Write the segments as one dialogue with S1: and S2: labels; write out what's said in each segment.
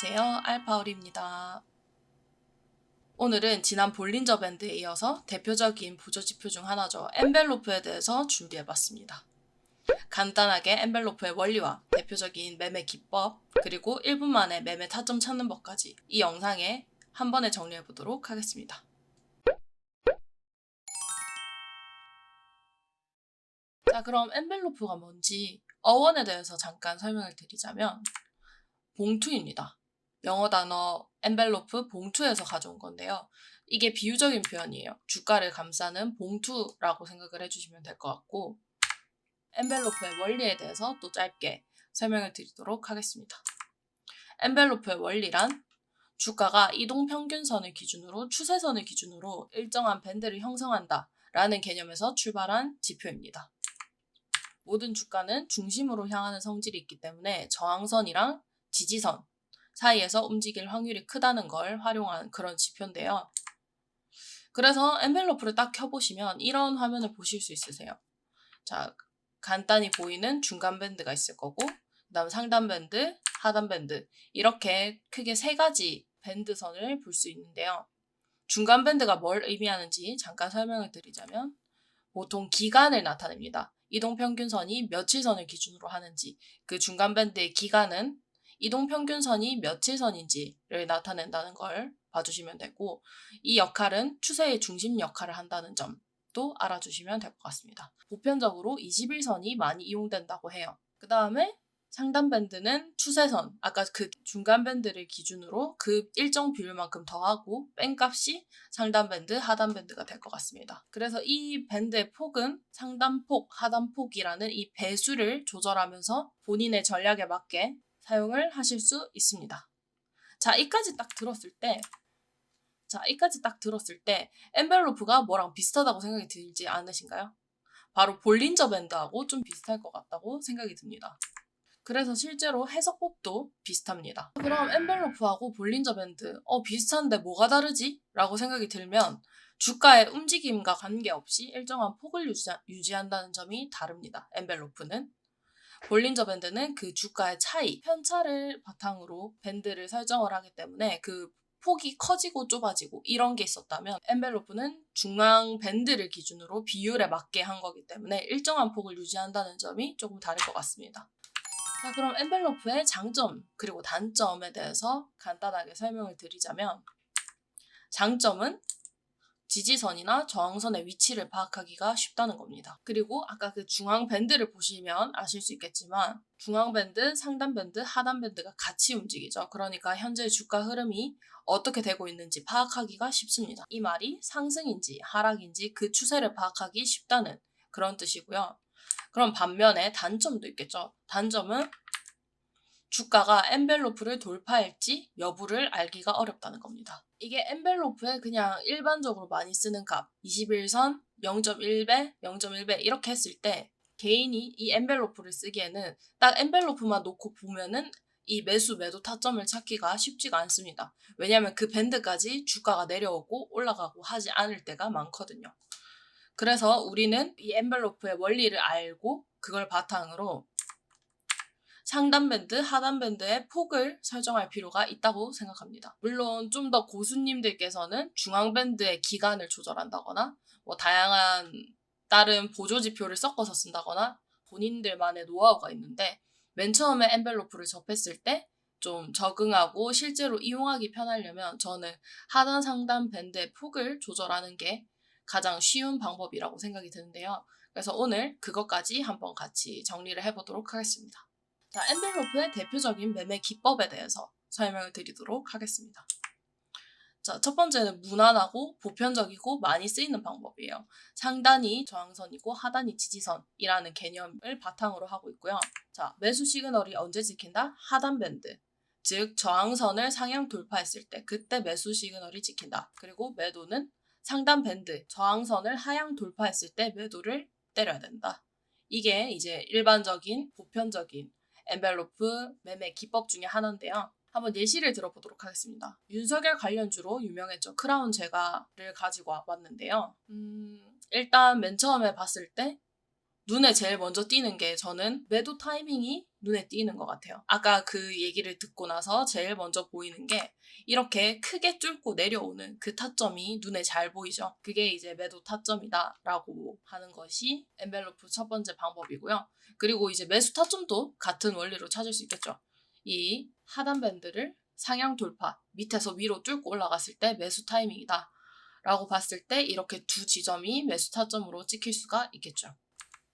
S1: 안녕하세요. 알파올입니다. 오늘은 지난 볼린저 밴드에 이어서 대표적인 보조지표 중 하나죠. 엔벨로프에 대해서 준비해봤습니다. 간단하게 엔벨로프의 원리와 대표적인 매매 기법, 그리고 1분 만에 매매 타점 찾는 법까지 이 영상에 한 번에 정리해보도록 하겠습니다. 자, 그럼 엔벨로프가 뭔지 어원에 대해서 잠깐 설명을 드리자면 봉투입니다. 영어 단어 envelope, 봉투에서 가져온 건데요. 이게 비유적인 표현이에요. 주가를 감싸는 봉투라고 생각을 해주시면 될 것 같고, envelope의 원리에 대해서 또 짧게 설명을 드리도록 하겠습니다. envelope의 원리란 주가가 이동평균선을 기준으로 추세선을 기준으로 일정한 밴드를 형성한다 라는 개념에서 출발한 지표입니다. 모든 주가는 중심으로 향하는 성질이 있기 때문에 저항선이랑 지지선 사이에서 움직일 확률이 크다는 걸 활용한 그런 지표인데요. 그래서 엔벨로프를 딱 켜보시면 이런 화면을 보실 수 있으세요. 자, 간단히 보이는 중간 밴드가 있을 거고, 그 다음 상단 밴드, 하단 밴드 이렇게 크게 세 가지 밴드선을 볼 수 있는데요. 중간 밴드가 뭘 의미하는지 잠깐 설명을 드리자면 보통 기간을 나타냅니다. 이동평균선이 며칠선을 기준으로 하는지, 그 중간 밴드의 기간은 이동평균선이 며칠선인지를 나타낸다는 걸 봐주시면 되고, 이 역할은 추세의 중심 역할을 한다는 점도 알아주시면 될 것 같습니다. 보편적으로 21선이 많이 이용된다고 해요. 그 다음에 상단 밴드는 추세선, 아까 그 중간 밴드를 기준으로 그 일정 비율만큼 더하고 뺀 값이 상단 밴드, 하단 밴드가 될 것 같습니다. 그래서 이 밴드의 폭은 상단폭, 하단폭이라는 이 배수를 조절하면서 본인의 전략에 맞게 사용을 하실 수 있습니다. 자, 이까지 딱 들었을 때 엔벨로프가 뭐랑 비슷하다고 생각이 들지 않으신가요? 바로 볼린저 밴드하고 좀 비슷할 것 같다고 생각이 듭니다. 그래서 실제로 해석법도 비슷합니다. 그럼 엔벨로프하고 볼린저 밴드 비슷한데 뭐가 다르지? 라고 생각이 들면 주가의 움직임과 관계없이 일정한 폭을 유지한다는 점이 다릅니다. 엔벨로프는. 볼린저 밴드는 그 주가의 차이, 편차를 바탕으로 밴드를 설정을 하기 때문에 그 폭이 커지고 좁아지고 이런 게 있었다면 엔벨로프는 중앙 밴드를 기준으로 비율에 맞게 한 거기 때문에 일정한 폭을 유지한다는 점이 조금 다를 것 같습니다. 자, 그럼 엔벨로프의 장점 그리고 단점에 대해서 간단하게 설명을 드리자면 장점은 지지선이나 저항선의 위치를 파악하기가 쉽다는 겁니다. 그리고 아까 그 중앙 밴드를 보시면 아실 수 있겠지만 중앙 밴드, 상단 밴드, 하단 밴드가 같이 움직이죠. 그러니까 현재 주가 흐름이 어떻게 되고 있는지 파악하기가 쉽습니다. 이 말이 상승인지 하락인지 그 추세를 파악하기 쉽다는 그런 뜻이고요. 그럼 반면에 단점도 있겠죠. 단점은 주가가 엔벨로프를 돌파할지 여부를 알기가 어렵다는 겁니다. 이게 엔벨로프에 그냥 일반적으로 많이 쓰는 값 21선, 0.1배, 0.1배 이렇게 했을 때 개인이 이 엔벨로프를 쓰기에는 딱 엔벨로프만 놓고 보면은 이 매도 타점을 찾기가 쉽지가 않습니다. 왜냐하면 그 밴드까지 주가가 내려오고 올라가고 하지 않을 때가 많거든요. 그래서 우리는 이 엔벨로프의 원리를 알고 그걸 바탕으로 상단 밴드, 하단 밴드의 폭을 설정할 필요가 있다고 생각합니다. 물론 좀 더 고수님들께서는 중앙 밴드의 기간을 조절한다거나 뭐 다양한 다른 보조 지표를 섞어서 쓴다거나 본인들만의 노하우가 있는데 맨 처음에 엔벨로프를 접했을 때 좀 적응하고 실제로 이용하기 편하려면 저는 하단 상단 밴드의 폭을 조절하는 게 가장 쉬운 방법이라고 생각이 드는데요. 그래서 오늘 그것까지 한번 같이 정리를 해보도록 하겠습니다. 자, 엔벨로프의 대표적인 매매 기법에 대해서 설명을 드리도록 하겠습니다. 자, 첫 번째는 무난하고 보편적이고 많이 쓰이는 방법이에요. 상단이 저항선이고 하단이 지지선이라는 개념을 바탕으로 하고 있고요. 자, 매수 시그널이 언제 찍힌다? 하단 밴드. 즉, 저항선을 상향 돌파했을 때 그때 매수 시그널이 찍힌다. 그리고 매도는 상단 밴드, 저항선을 하향 돌파했을 때 매도를 때려야 된다. 이게 이제 일반적인 보편적인 엔벨로프 매매 기법 중에 하나인데요. 한번 예시를 들어보도록 하겠습니다. 윤석열 관련주로 유명했죠. 크라운 제가를 가지고 왔는데요. 일단 맨 처음에 봤을 때 눈에 제일 먼저 띄는 게 저는 매도 타이밍이 눈에 띄는 것 같아요. 아까 그 얘기를 듣고 나서 제일 먼저 보이는 게 이렇게 크게 뚫고 내려오는 그 타점이 눈에 잘 보이죠. 그게 이제 매도 타점이다라고 하는 것이 엔벨로프 첫 번째 방법이고요. 그리고 이제 매수 타점도 같은 원리로 찾을 수 있겠죠. 이 하단 밴드를 상향 돌파, 밑에서 위로 뚫고 올라갔을 때 매수 타이밍이다 라고 봤을 때 이렇게 두 지점이 매수 타점으로 찍힐 수가 있겠죠.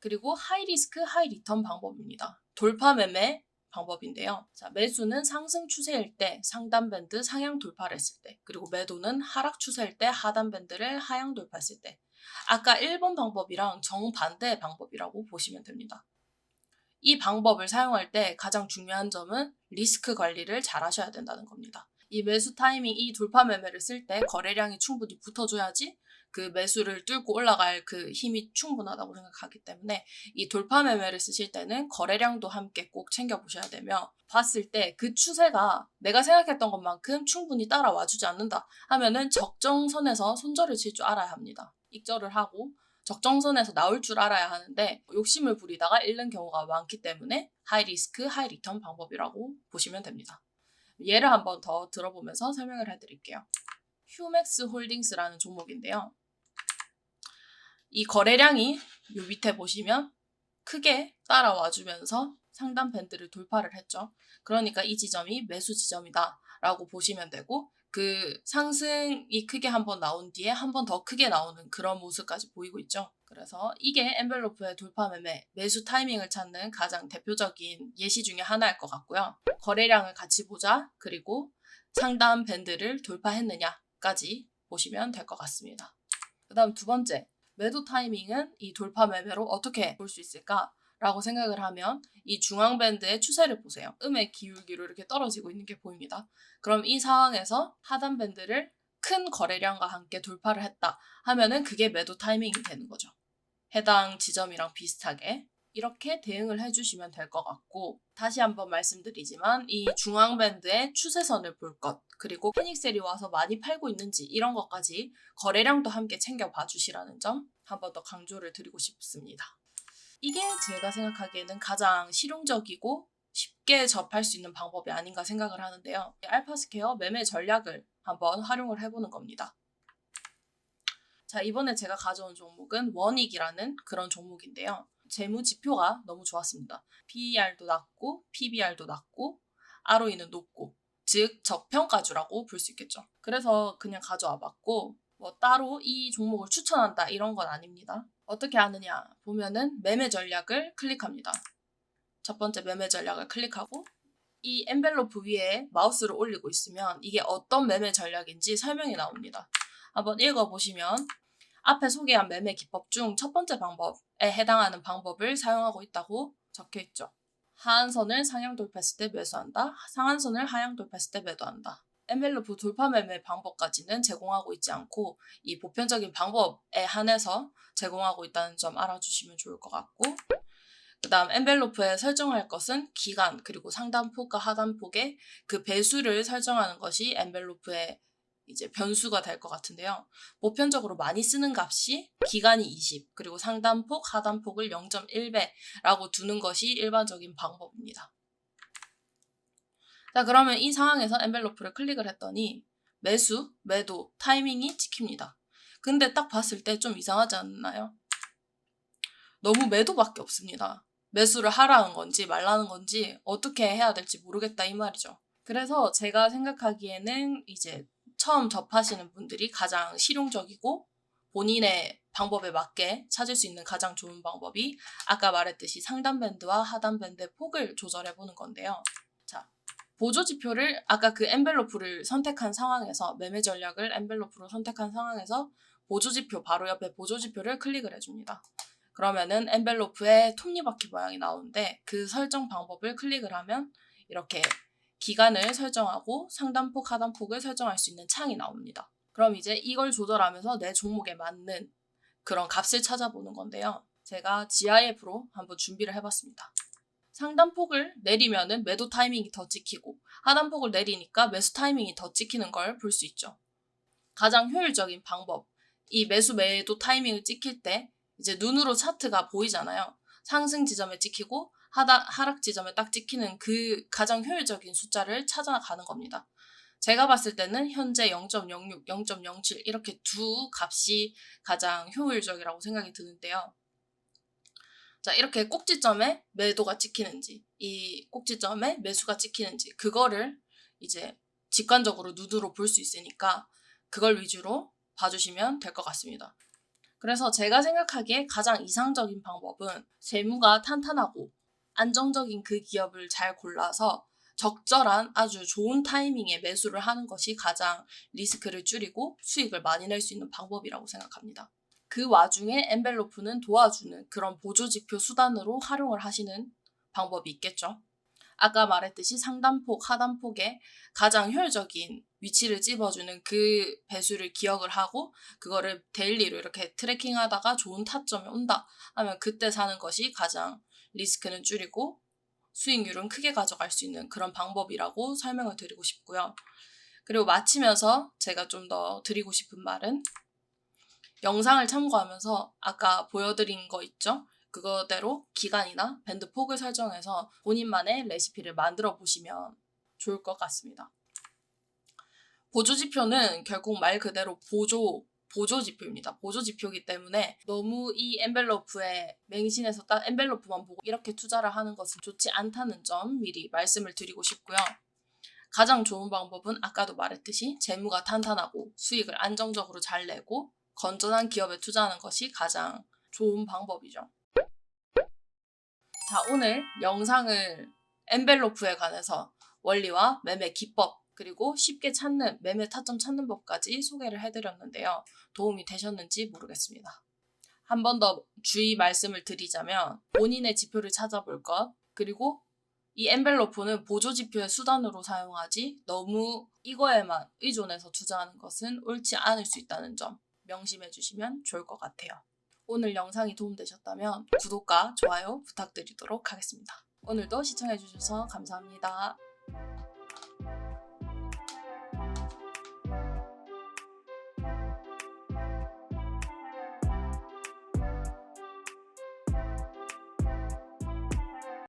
S1: 그리고 하이 리스크 하이 리턴 방법입니다. 돌파 매매 방법인데요. 자, 매수는 상승 추세일 때 상단 밴드 상향 돌파를 했을 때, 그리고 매도는 하락 추세일 때 하단 밴드를 하향 돌파했을 때. 아까 1번 방법이랑 정반대의 방법이라고 보시면 됩니다. 이 방법을 사용할 때 가장 중요한 점은 리스크 관리를 잘 하셔야 된다는 겁니다. 이 매수 타이밍, 이 돌파 매매를 쓸 때 거래량이 충분히 붙어줘야지 그 매수를 뚫고 올라갈 그 힘이 충분하다고 생각하기 때문에 이 돌파 매매를 쓰실 때는 거래량도 함께 꼭 챙겨보셔야 되며, 봤을 때 그 추세가 내가 생각했던 것만큼 충분히 따라와주지 않는다 하면은 적정선에서 손절을 칠 줄 알아야 합니다. 익절을 하고 적정선에서 나올 줄 알아야 하는데 욕심을 부리다가 잃는 경우가 많기 때문에 하이 리스크 하이 리턴 방법이라고 보시면 됩니다. 예를 한번 더 들어보면서 설명을 해드릴게요. 휴맥스 홀딩스라는 종목인데요. 이 거래량이 요 밑에 보시면 크게 따라와주면서 상단 밴드를 돌파를 했죠. 그러니까 이 지점이 매수 지점이다 라고 보시면 되고, 그 상승이 크게 한번 나온 뒤에 한 번 더 크게 나오는 그런 모습까지 보이고 있죠. 그래서 이게 엔벨로프의 돌파 매매, 매수 타이밍을 찾는 가장 대표적인 예시 중에 하나일 것 같고요. 거래량을 같이 보자, 그리고 상단 밴드를 돌파했느냐까지 보시면 될 것 같습니다. 그 다음 두 번째, 매도 타이밍은 이 돌파 매매로 어떻게 볼 수 있을까? 라고 생각을 하면 이 중앙 밴드의 추세를 보세요. 음의 기울기로 이렇게 떨어지고 있는 게 보입니다. 그럼 이 상황에서 하단 밴드를 큰 거래량과 함께 돌파를 했다 하면은 그게 매도 타이밍이 되는 거죠. 해당 지점이랑 비슷하게 이렇게 대응을 해주시면 될 것 같고, 다시 한번 말씀드리지만 이 중앙 밴드의 추세선을 볼 것, 그리고 패닉셀이 와서 많이 팔고 있는지 이런 것까지 거래량도 함께 챙겨봐 주시라는 점 한 번 더 강조를 드리고 싶습니다. 이게 제가 생각하기에는 가장 실용적이고 쉽게 접할 수 있는 방법이 아닌가 생각을 하는데요. 알파스퀘어 매매 전략을 한번 활용을 해보는 겁니다. 자, 이번에 제가 가져온 종목은 원익이라는 그런 종목인데요. 재무 지표가 너무 좋았습니다. PER도 낮고 PBR도 낮고 ROE는 높고, 즉 적평가주라고 볼 수 있겠죠. 그래서 그냥 가져와 봤고, 뭐 따로 이 종목을 추천한다 이런 건 아닙니다. 어떻게 하느냐 보면은 매매 전략을 클릭합니다. 첫 번째 매매 전략을 클릭하고 이 엔벨로프 위에 마우스를 올리고 있으면 이게 어떤 매매 전략인지 설명이 나옵니다. 한번 읽어보시면 앞에 소개한 매매 기법 중 첫 번째 방법에 해당하는 방법을 사용하고 있다고 적혀 있죠. 하한선을 상향 돌파했을 때 매수한다. 상한선을 하향 돌파했을 때 매도한다. 엔벨로프 돌파 매매 방법까지는 제공하고 있지 않고 이 보편적인 방법에 한해서 제공하고 있다는 점 알아주시면 좋을 것 같고, 그 다음 엔벨로프에 설정할 것은 기간, 그리고 상단폭과 하단폭의 그 배수를 설정하는 것이 엔벨로프의 이제 변수가 될 것 같은데요. 보편적으로 많이 쓰는 값이 기간이 20, 그리고 상단폭, 하단폭을 0.1배라고 두는 것이 일반적인 방법입니다. 자, 그러면 이 상황에서 엔벨로프를 클릭을 했더니 매수, 매도, 타이밍이 찍힙니다. 근데 딱 봤을 때 좀 이상하지 않나요? 너무 매도밖에 없습니다. 매수를 하라는 건지 말라는 건지 어떻게 해야 될지 모르겠다 이 말이죠. 그래서 제가 생각하기에는 이제 처음 접하시는 분들이 가장 실용적이고 본인의 방법에 맞게 찾을 수 있는 가장 좋은 방법이 아까 말했듯이 상단 밴드와 하단 밴드의 폭을 조절해 보는 건데요. 자, 보조 지표를 아까 그 엔벨로프를 선택한 상황에서, 매매 전략을 엔벨로프로 선택한 상황에서 보조 지표 바로 옆에 보조 지표를 클릭을 해줍니다. 그러면은 엔벨로프에 톱니바퀴 모양이 나오는데 그 설정 방법을 클릭을 하면 이렇게 기간을 설정하고 상단폭, 하단폭을 설정할 수 있는 창이 나옵니다. 그럼 이제 이걸 조절하면서 내 종목에 맞는 그런 값을 찾아보는 건데요. 제가 GIF로 한번 준비를 해봤습니다. 상단폭을 내리면은 매도 타이밍이 더 찍히고 하단폭을 내리니까 매수 타이밍이 더 찍히는 걸 볼 수 있죠. 가장 효율적인 방법, 이 매수 매도 타이밍을 찍힐 때 이제 눈으로 차트가 보이잖아요. 상승 지점에 찍히고 하락 지점에 딱 찍히는 그 가장 효율적인 숫자를 찾아가는 겁니다. 제가 봤을 때는 현재 0.06, 0.07 이렇게 두 값이 가장 효율적이라고 생각이 드는데요. 자, 이렇게 꼭지점에 매도가 찍히는지, 이 꼭지점에 매수가 찍히는지, 그거를 이제 직관적으로 눈으로 볼 수 있으니까 그걸 위주로 봐주시면 될 것 같습니다. 그래서 제가 생각하기에 가장 이상적인 방법은 재무가 탄탄하고 안정적인 그 기업을 잘 골라서 적절한 아주 좋은 타이밍에 매수를 하는 것이 가장 리스크를 줄이고 수익을 많이 낼 수 있는 방법이라고 생각합니다. 그 와중에 엔벨로프는 도와주는 그런 보조지표 수단으로 활용을 하시는 방법이 있겠죠. 아까 말했듯이 상단폭, 하단폭에 가장 효율적인 위치를 찝어주는 그 배수를 기억을 하고 그거를 데일리로 이렇게 트래킹하다가 좋은 타점에 온다 하면 그때 사는 것이 가장 리스크는 줄이고 수익률은 크게 가져갈 수 있는 그런 방법이라고 설명을 드리고 싶고요. 그리고 마치면서 제가 좀 더 드리고 싶은 말은 영상을 참고하면서 아까 보여드린 거 있죠? 그거대로 기간이나 밴드 폭을 설정해서 본인만의 레시피를 만들어 보시면 좋을 것 같습니다. 보조지표는 결국 말 그대로 보조지표입니다. 보조지표이기 때문에 너무 이 엔벨로프에 맹신해서 딱 엔벨로프만 보고 이렇게 투자를 하는 것은 좋지 않다는 점 미리 말씀을 드리고 싶고요. 가장 좋은 방법은 아까도 말했듯이 재무가 탄탄하고 수익을 안정적으로 잘 내고 건전한 기업에 투자하는 것이 가장 좋은 방법이죠. 자, 오늘 영상을 엔벨로프에 관해서 원리와 매매 기법 그리고 쉽게 찾는 매매 타점 찾는 법까지 소개를 해드렸는데요. 도움이 되셨는지 모르겠습니다. 한 번 더 주의 말씀을 드리자면 본인의 지표를 찾아볼 것 그리고 이 엔벨로프는 보조지표의 수단으로 사용하지 너무 이거에만 의존해서 투자하는 것은 옳지 않을 수 있다는 점 명심해 주시면 좋을 것 같아요. 오늘 영상이 도움되셨다면 구독과 좋아요 부탁드리도록 하겠습니다. 오늘도 시청해 주셔서 감사합니다.